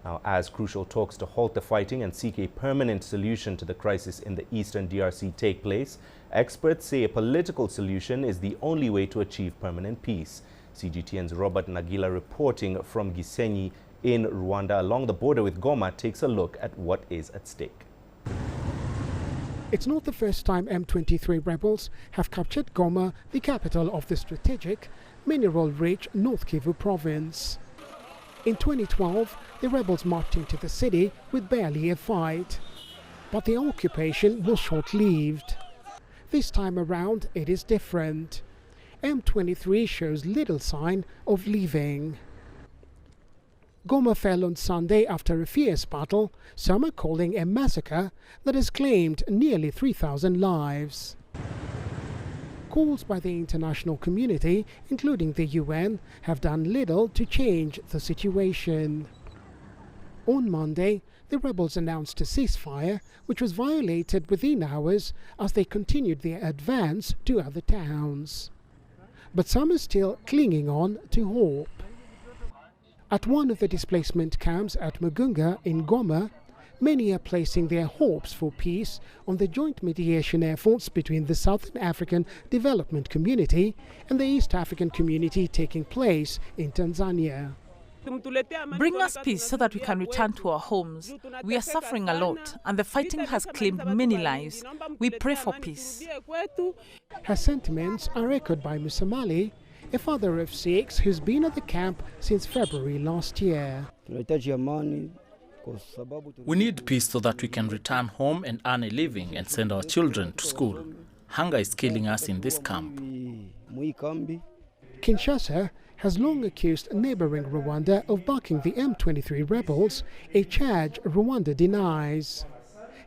Now, as crucial talks to halt the fighting and seek a permanent solution to the crisis in the eastern DRC take place, experts say a political solution is the only way to achieve permanent peace. CGTN's Robert Nagila reporting from Gisenyi in Rwanda along the border with Goma takes a look at what is at stake. It's not the first time M23 rebels have captured Goma, the capital of the strategic, mineral-rich North Kivu province. In 2012, the rebels marched into the city with barely a fight. But the occupation was short-lived. This time around, it is different. M23 shows little sign of leaving. Goma fell on Sunday after a fierce battle, some are calling a massacre that has claimed nearly 3,000 lives. Calls by the international community, including the UN, have done little to change the situation. On Monday, the rebels announced a ceasefire, which was violated within hours as they continued their advance to other towns. But some are still clinging on to hope. At one of the displacement camps at Mugunga in Goma, many are placing their hopes for peace on the joint mediation efforts between the Southern African Development Community and the East African Community taking place in Tanzania. Bring us peace so that we can return to our homes. We are suffering a lot and the fighting has claimed many lives. We pray for peace. Her sentiments are echoed by Musamali, a father of 6 who's been at the camp since February last year. We need peace so that we can return home and earn a living and send our children to school. Hunger is killing us in this camp. Kinshasa has long accused neighboring Rwanda of backing the M23 rebels, a charge Rwanda denies.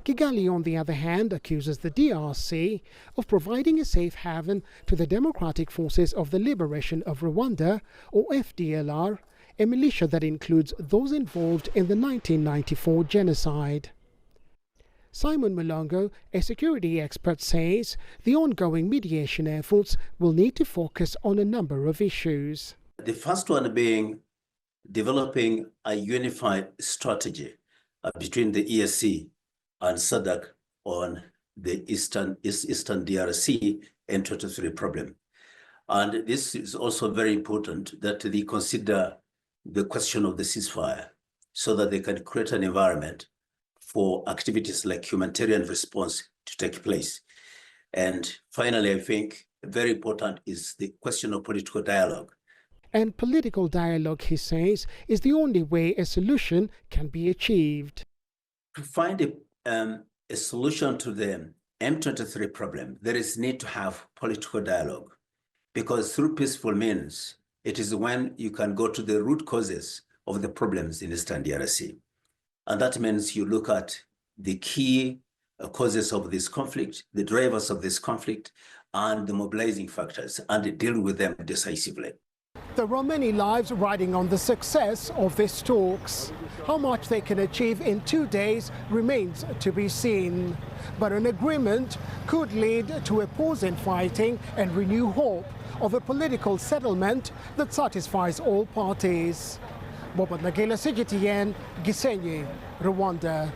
Kigali, on the other hand, accuses the DRC of providing a safe haven to the Democratic Forces of the Liberation of Rwanda, or FDLR, a militia that includes those involved in the 1994 genocide. Simon Mulongo, a security expert, says the ongoing mediation efforts will need to focus on a number of issues. The first one being developing a unified strategy between the EAC and SADC on the Eastern DRC M23 problem. And this is also very important that they consider the question of the ceasefire so that they can create an environment for activities like humanitarian response to take place. And finally, I think very important is the question of political dialogue. And political dialogue, he says, is the only way a solution can be achieved. To find a solution to the M23 problem, there is need to have political dialogue, because through peaceful means, it is when you can go to the root causes of the problems in Eastern DRC. And that means you look at the key causes of this conflict, the drivers of this conflict, and the mobilizing factors, and deal with them decisively. There are many lives riding on the success of these talks. How much they can achieve in 2 days remains to be seen. But an agreement could lead to a pause in fighting and renew hope of a political settlement that satisfies all parties. Robert Nagila, CGTN, Gisenyi, Rwanda.